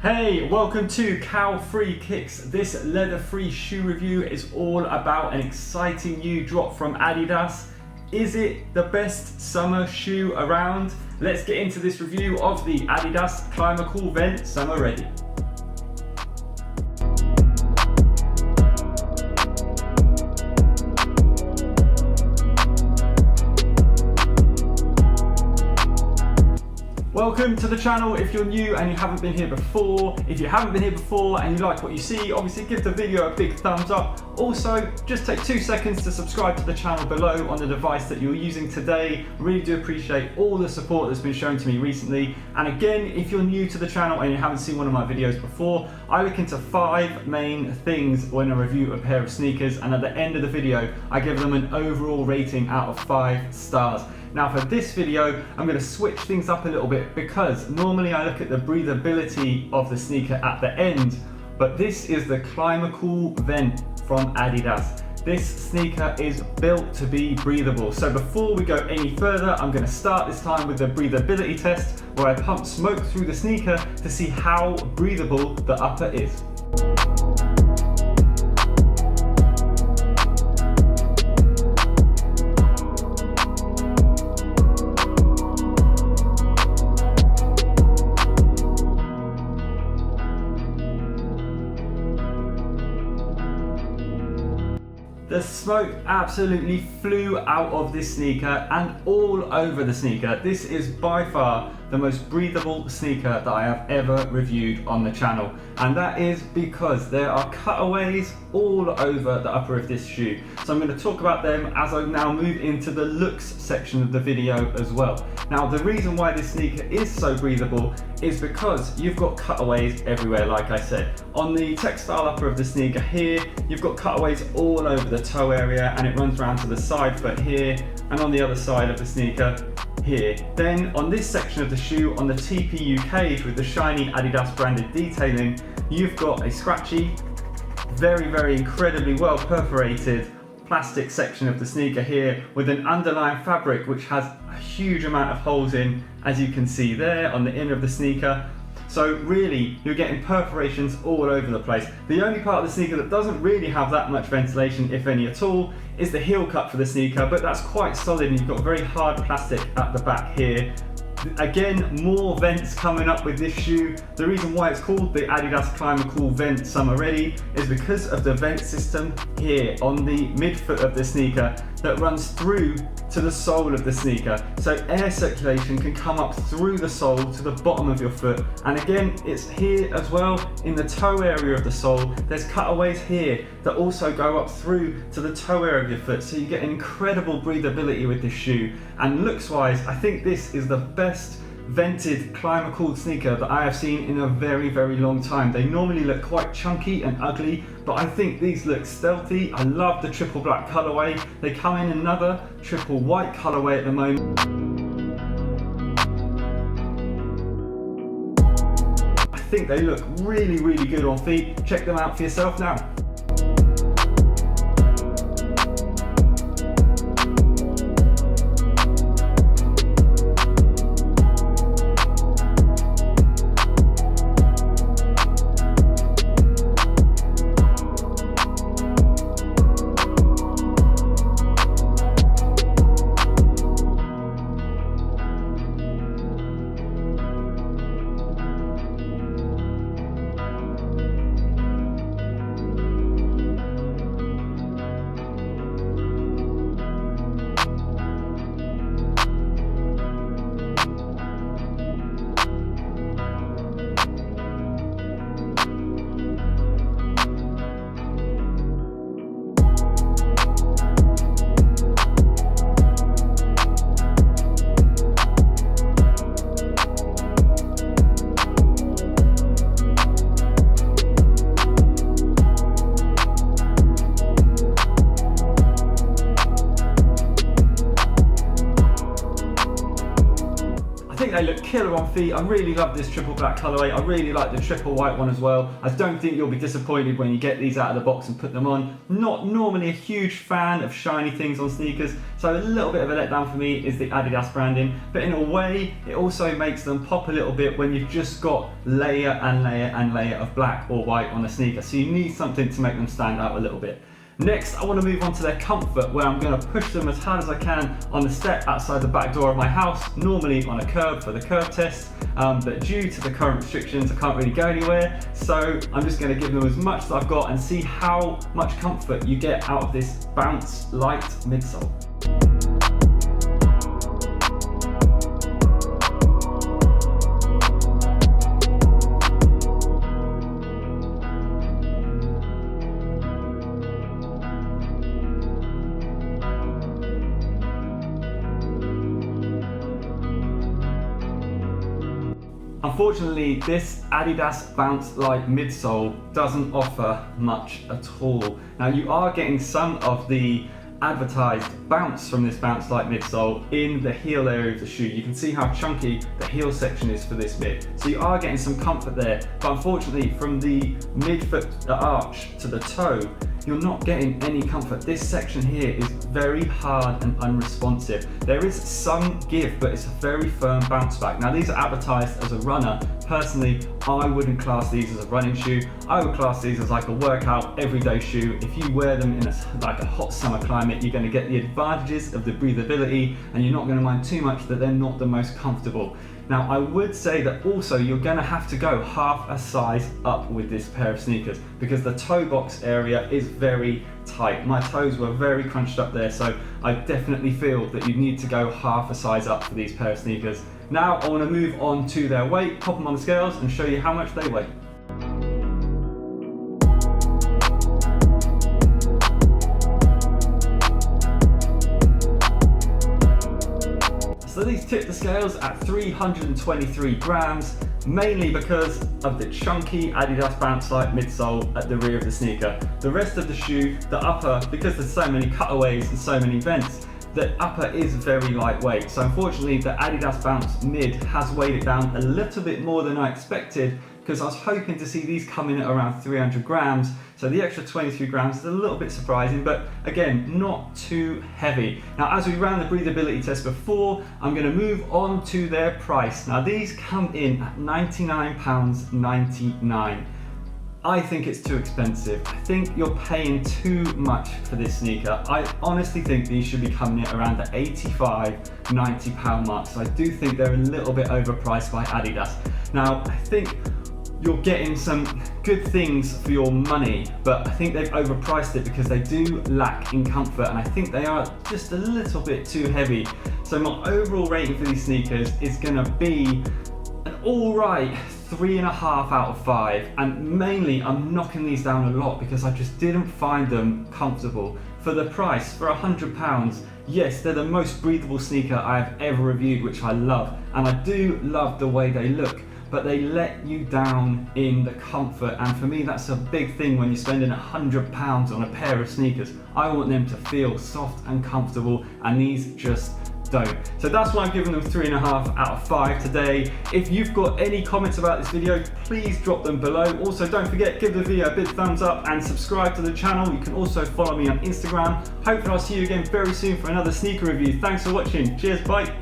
Hey, welcome to Cow-Free Kicks. This leather-free shoe review is all about an exciting new drop from Adidas. Is it the best summer shoe around? Let's get into this review of the Adidas CLIMACOOL VENT SUMMER.RDY. Welcome to the channel if you're new and you haven't been here before. If you haven't been here before and you like what you see, obviously give the video a big thumbs up. Also, just take 2 seconds to subscribe to the channel below on the device that you're using today. Really do appreciate all the support that's been shown to me recently. And again, if you're new to the channel and you haven't seen one of my videos before, I look into 5 main things when I review a pair of sneakers, and at the end of the video, I give them an overall rating out of 5 stars. Now for this video, I'm going to switch things up a little bit because normally I look at the breathability of the sneaker at the end, but this is the CLIMACOOL Vent from Adidas. This sneaker is built to be breathable. So before we go any further, I'm going to start this time with the breathability test where I pump smoke through the sneaker to see how breathable the upper is. The smoke absolutely flew out of this sneaker and all over the sneaker. This is by far the most breathable sneaker that I have ever reviewed on the channel, and that is because there are cutaways all over the upper of this shoe. So I'm going to talk about them as I now move into the looks section of the video as well. Now the reason why this sneaker is so breathable is because you've got cutaways everywhere, like I said. On the textile upper of the sneaker here, you've got cutaways all over the toe area, and it runs around to the side foot here, and on the other side of the sneaker here. Then on this section of the shoe, on the TPU cage with the shiny Adidas branded detailing, you've got a scratchy, very incredibly well perforated plastic section of the sneaker here with an underlying fabric which has a huge amount of holes in, as you can see there on the inner of the sneaker. So really, you're getting perforations all over the place. The only part of the sneaker that doesn't really have that much ventilation, if any at all, is the heel cut for the sneaker, but that's quite solid and you've got very hard plastic at the back here. Again, more vents coming up with this shoe. The reason why it's called the Adidas CLIMACOOL VENT SUMMER.RDY is because of the vent system here on the midfoot of the sneaker that runs through to the sole of the sneaker. So air circulation can come up through the sole to the bottom of your foot. And again, it's here as well in the toe area of the sole. There's cutaways here that also go up through to the toe area of your foot. So you get incredible breathability with this shoe. And looks wise, I think this is the best vented CLIMACOOL sneaker that I have seen in a very long time. They normally look quite chunky and ugly, but I think these look stealthy. I love the triple black colorway. They come in another triple white colorway at the moment. I think they look really good on feet. Check them out for yourself now. killer on feet. I really love this triple black colorway. I really like the triple white one as well. I don't think you'll be disappointed when you get these out of the box and put them on. Not normally a huge fan of shiny things on sneakers, so a little bit of a letdown for me is the Adidas branding, but in a way it also makes them pop a little bit when you've just got layer and layer and layer of black or white on a sneaker, so you need something to make them stand out a little bit. Next, I want to move on to their comfort, where I'm going to push them as hard as I can on the step outside the back door of my house, normally on a curb for the curb test, but due to the current restrictions I can't really go anywhere, so I'm just going to give them as much as I've got and see how much comfort you get out of this Bounce Light midsole. Unfortunately, this Adidas Bounce Light midsole doesn't offer much at all. Now, you are getting some of the advertised bounce from this Bounce Light midsole in the heel area of the shoe. You can see how chunky the heel section is for this mid. So you are getting some comfort there, but unfortunately from the midfoot arch to the toe, you're not getting any comfort. This section here is very hard and unresponsive. There is some give, but it's a very firm bounce back. Now, these are advertised as a runner. Personally, I wouldn't class these as a running shoe. I would class these as like a workout, everyday shoe. If you wear them in like a hot summer climate, you're gonna get the advantages of the breathability, and you're not gonna mind too much that they're not the most comfortable. Now, I would say that also you're gonna have to go half a size up with this pair of sneakers, because the toe box area is very tight. My toes were very crunched up there, so I definitely feel that you need to go half a size up for these pair of sneakers. Now, I wanna move on to their weight, pop them on the scales and show you how much they weigh. So these tip the scales at 323 grams, mainly because of the chunky Adidas Bounce Light midsole at the rear of the sneaker. The rest of the shoe, the upper, because there's so many cutaways and so many vents, the upper is very lightweight. So unfortunately, the Adidas Bounce mid has weighed it down a little bit more than I expected, because I was hoping to see these come in at around 300 grams. So the extra 23 grams is a little bit surprising, but again, not too heavy. Now, as we ran the breathability test before, I'm gonna move on to their price. Now, these come in at £99.99. I think it's too expensive. I think you're paying too much for this sneaker. I honestly think these should be coming in around the £85, £90 mark. So I do think they're a little bit overpriced by Adidas. Now, I think you're getting some good things for your money, but I think they've overpriced it because they do lack in comfort, and I think they are just a little bit too heavy. So my overall rating for these sneakers is gonna be an all right 3.5 out of 5, and mainly I'm knocking these down a lot because I just didn't find them comfortable. For the price, for £100, yes, they're the most breathable sneaker I have ever reviewed, which I love, and I do love the way they look, but they let you down in the comfort, and for me that's a big thing when you're spending £100 on a pair of sneakers. I want them to feel soft and comfortable, and these just don't. So that's why I'm giving them 3.5 out of 5 today. If you've got any comments about this video, please drop them below. Also, don't forget, give the video a big thumbs up and subscribe to the channel. You can also follow me on Instagram. Hopefully I'll see you again very soon for another sneaker review. Thanks for watching. Cheers, bye.